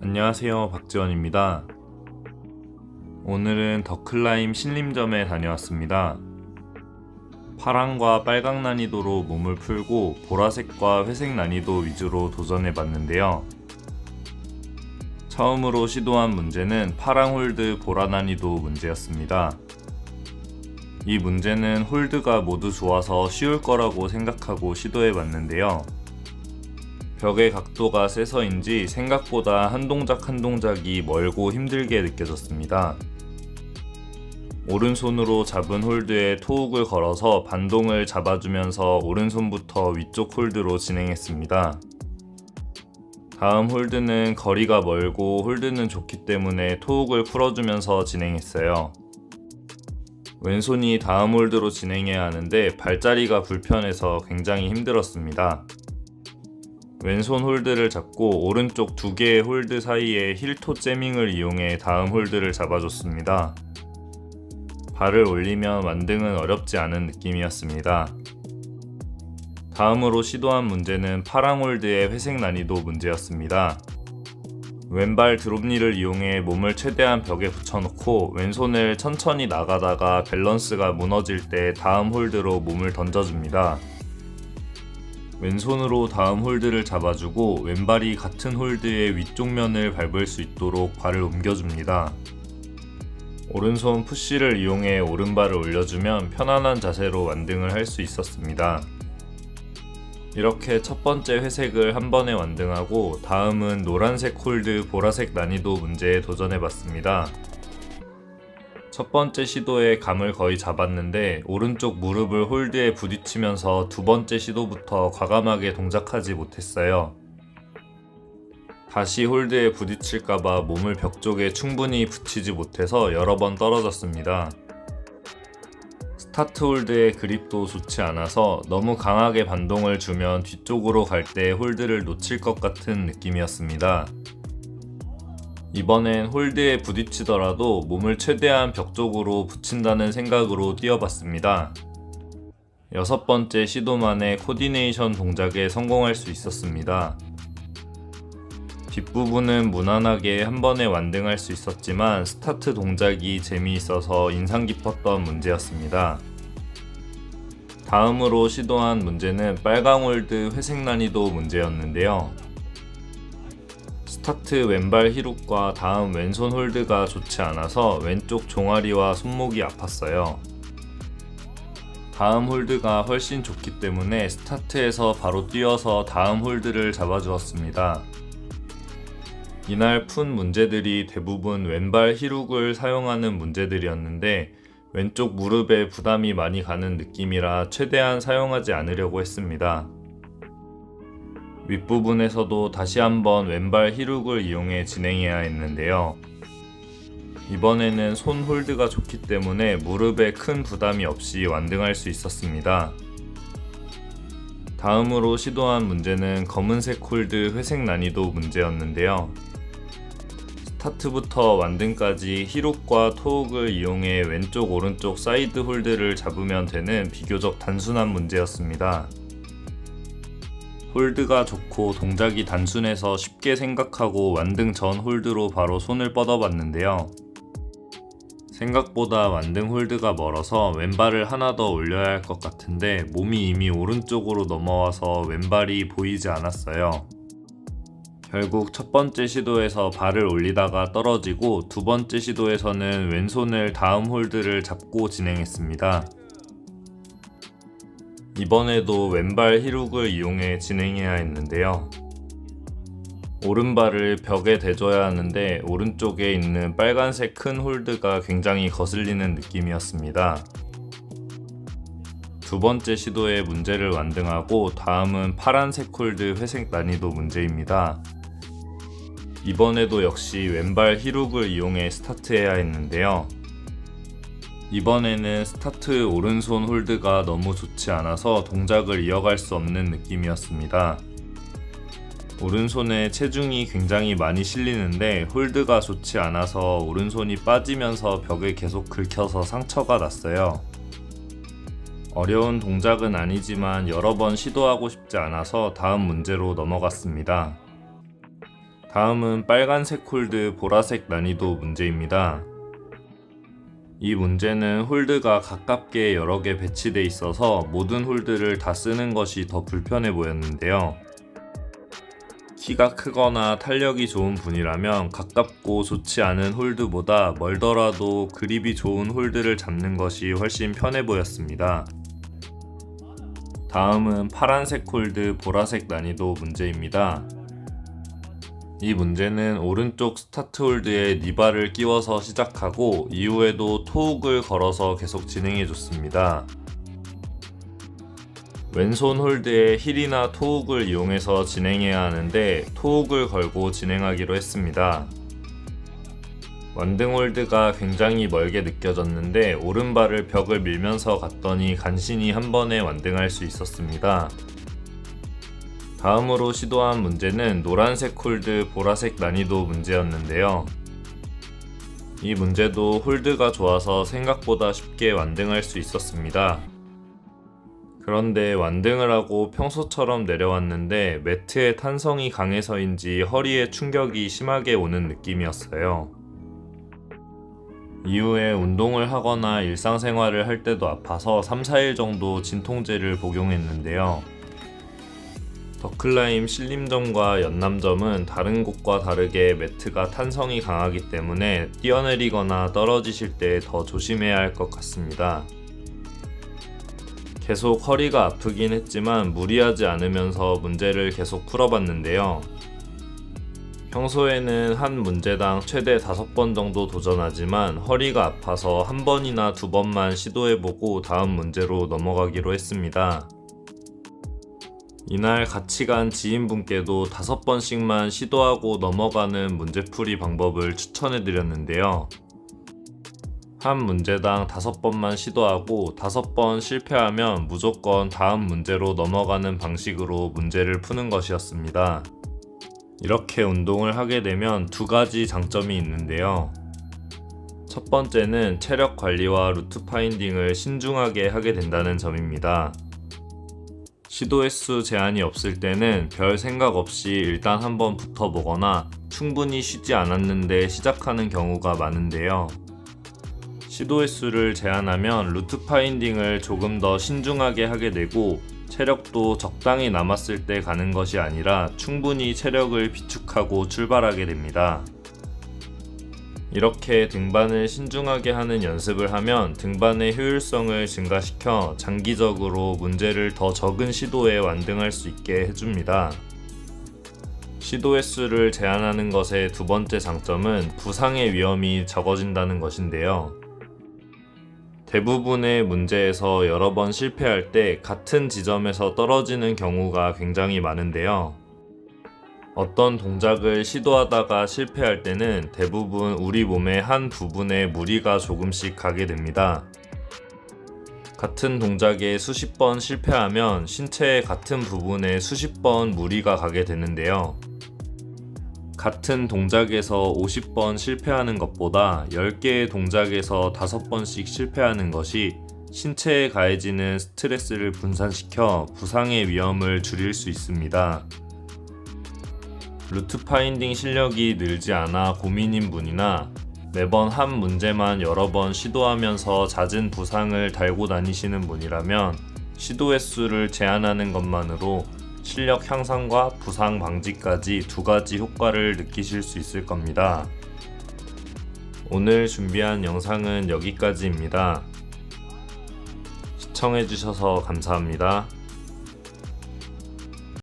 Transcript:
안녕하세요, 박지원입니다. 오늘은 더클라임 신림점에 다녀왔습니다. 파랑과 빨강 난이도로 몸을 풀고 보라색과 회색 난이도 위주로 도전해봤는데요. 처음으로 시도한 문제는 파랑 홀드 보라 난이도 문제였습니다. 이 문제는 홀드가 모두 좋아서 쉬울 거라고 생각하고 시도해봤는데요. 벽의 각도가 세서인지 생각보다 한 동작 한 동작이 멀고 힘들게 느껴졌습니다. 오른손으로 잡은 홀드에 토욱을 걸어서 반동을 잡아주면서 오른손부터 위쪽 홀드로 진행했습니다. 다음 홀드는 거리가 멀고 홀드는 좋기 때문에 토욱을 풀어주면서 진행했어요. 왼손이 다음 홀드로 진행해야 하는데 발자리가 불편해서 굉장히 힘들었습니다. 왼손 홀드를 잡고 오른쪽 두 개의 홀드 사이에 힐토 재밍을 이용해 다음 홀드를 잡아줬습니다. 발을 올리면 완등은 어렵지 않은 느낌이었습니다. 다음으로 시도한 문제는 파랑 홀드의 회색 난이도 문제였습니다. 왼발 드롭니를 이용해 몸을 최대한 벽에 붙여놓고 왼손을 천천히 나가다가 밸런스가 무너질 때 다음 홀드로 몸을 던져줍니다. 왼손으로 다음 홀드를 잡아주고 왼발이 같은 홀드의 위쪽 면을 밟을 수 있도록 발을 옮겨줍니다. 오른손 푸시를 이용해 오른발을 올려주면 편안한 자세로 완등을 할 수 있었습니다. 이렇게 첫 번째 회색을 한 번에 완등하고 다음은 노란색 홀드 보라색 난이도 문제에 도전해봤습니다. 첫 번째 시도에 감을 거의 잡았는데 오른쪽 무릎을 홀드에 부딪히면서 두 번째 시도부터 과감하게 동작하지 못했어요. 다시 홀드에 부딪힐까봐 몸을 벽 쪽에 충분히 붙이지 못해서 여러 번 떨어졌습니다. 스타트 홀드의 그립도 좋지 않아서 너무 강하게 반동을 주면 뒤쪽으로 갈 때 홀드를 놓칠 것 같은 느낌이었습니다. 이번엔 홀드에 부딪히더라도 몸을 최대한 벽 쪽으로 붙인다는 생각으로 뛰어봤습니다. 여섯 번째 시도만에 코디네이션 동작에 성공할 수 있었습니다. 뒷부분은 무난하게 한 번에 완등할 수 있었지만 스타트 동작이 재미있어서 인상 깊었던 문제였습니다. 다음으로 시도한 문제는 빨강 홀드 회색 난이도 문제였는데요. 스타트 왼발 히룹과 다음 왼손 홀드가 좋지 않아서 왼쪽 종아리와 손목이 아팠어요. 다음 홀드가 훨씬 좋기 때문에 스타트에서 바로 뛰어서 다음 홀드를 잡아주었습니다. 이날 푼 문제들이 대부분 왼발 히룹을 사용하는 문제들이었는데 왼쪽 무릎에 부담이 많이 가는 느낌이라 최대한 사용하지 않으려고 했습니다. 윗부분에서도 다시 한번 왼발 히룹을 이용해 진행해야 했는데요. 이번에는 손 홀드가 좋기 때문에 무릎에 큰 부담이 없이 완등할 수 있었습니다. 다음으로 시도한 문제는 검은색 홀드 회색 난이도 문제였는데요. 스타트부터 완등까지 히룹과 토욱을 이용해 왼쪽 오른쪽 사이드 홀드를 잡으면 되는 비교적 단순한 문제였습니다. 홀드가 좋고 동작이 단순해서 쉽게 생각하고 완등 전 홀드로 바로 손을 뻗어봤는데요. 생각보다 완등 홀드가 멀어서 왼발을 하나 더 올려야 할 것 같은데 몸이 이미 오른쪽으로 넘어와서 왼발이 보이지 않았어요. 결국 첫 번째 시도에서 발을 올리다가 떨어지고 두 번째 시도에서는 왼손을 다음 홀드를 잡고 진행했습니다. 이번에도 왼발 히룹을 이용해 진행해야 했는데요. 오른발을 벽에 대줘야 하는데 오른쪽에 있는 빨간색 큰 홀드가 굉장히 거슬리는 느낌이었습니다. 두 번째 시도에 문제를 완등하고 다음은 파란색 홀드 회색 난이도 문제입니다. 이번에도 역시 왼발 히룹을 이용해 스타트해야 했는데요. 이번에는 스타트 오른손 홀드가 너무 좋지 않아서 동작을 이어갈 수 없는 느낌이었습니다. 오른손에 체중이 굉장히 많이 실리는데 홀드가 좋지 않아서 오른손이 빠지면서 벽을 계속 긁혀서 상처가 났어요. 어려운 동작은 아니지만 여러 번 시도하고 싶지 않아서 다음 문제로 넘어갔습니다. 다음은 빨간색 홀드, 보라색 난이도 문제입니다. 이 문제는 홀드가 가깝게 여러 개 배치돼 있어서 모든 홀드를 다 쓰는 것이 더 불편해 보였는데요. 키가 크거나 탄력이 좋은 분이라면 가깝고 좋지 않은 홀드보다 멀더라도 그립이 좋은 홀드를 잡는 것이 훨씬 편해 보였습니다. 다음은 파란색 홀드, 보라색 난이도 문제입니다. 이 문제는 오른쪽 스타트 홀드에 니바를 끼워서 시작하고 이후에도 토욱을 걸어서 계속 진행해줬습니다. 왼손 홀드에 힐이나 토욱을 이용해서 진행해야 하는데 토욱을 걸고 진행하기로 했습니다. 완등 홀드가 굉장히 멀게 느껴졌는데 오른발을 벽을 밀면서 갔더니 간신히 한 번에 완등할 수 있었습니다. 다음으로 시도한 문제는 노란색 홀드, 보라색 난이도 문제였는데요. 이 문제도 홀드가 좋아서 생각보다 쉽게 완등할 수 있었습니다. 그런데 완등을 하고 평소처럼 내려왔는데 매트의 탄성이 강해서인지 허리에 충격이 심하게 오는 느낌이었어요. 이후에 운동을 하거나 일상생활을 할 때도 아파서 3-4일 정도 진통제를 복용했는데요. 더클라임 신림점과 연남점은 다른 곳과 다르게 매트가 탄성이 강하기 때문에 뛰어내리거나 떨어지실 때 더 조심해야 할 것 같습니다. 계속 허리가 아프긴 했지만 무리하지 않으면서 문제를 계속 풀어봤는데요. 평소에는 한 문제당 최대 5번 정도 도전하지만 허리가 아파서 한 번이나 2번만 시도해보고 다음 문제로 넘어가기로 했습니다. 이날 같이 간 지인분께도 5번씩만 시도하고 넘어가는 문제풀이 방법을 추천해드렸는데요. 한 문제당 5번만 시도하고 5번 실패하면 무조건 다음 문제로 넘어가는 방식으로 문제를 푸는 것이었습니다. 이렇게 운동을 하게 되면 2가지 장점이 있는데요. 첫 번째는 체력 관리와 루트 파인딩을 신중하게 하게 된다는 점입니다. 시도 횟수 제한이 없을 때는 별 생각 없이 일단 한번 붙어보거나 충분히 쉬지 않았는데 시작하는 경우가 많은데요. 시도 횟수를 제한하면 루트 파인딩을 조금 더 신중하게 하게 되고 체력도 적당히 남았을 때 가는 것이 아니라 충분히 체력을 비축하고 출발하게 됩니다. 이렇게 등반을 신중하게 하는 연습을 하면 등반의 효율성을 증가시켜 장기적으로 문제를 더 적은 시도에 완등할 수 있게 해줍니다. 시도 횟수를 제한하는 것의 2번째 장점은 부상의 위험이 적어진다는 것인데요. 대부분의 문제에서 여러 번 실패할 때 같은 지점에서 떨어지는 경우가 굉장히 많은데요. 어떤 동작을 시도하다가 실패할 때는 대부분 우리 몸의 한 부분에 무리가 조금씩 가게 됩니다. 같은 동작에 수십 번 실패하면 신체의 같은 부분에 수십 번 무리가 가게 되는데요. 같은 동작에서 50번 실패하는 것보다 10개의 동작에서 5번씩 실패하는 것이 신체에 가해지는 스트레스를 분산시켜 부상의 위험을 줄일 수 있습니다. 루트 파인딩 실력이 늘지 않아 고민인 분이나 매번 한 문제만 여러 번 시도하면서 잦은 부상을 달고 다니시는 분이라면 시도 횟수를 제한하는 것만으로 실력 향상과 부상 방지까지 2가지 효과를 느끼실 수 있을 겁니다. 오늘 준비한 영상은 여기까지입니다. 시청해주셔서 감사합니다.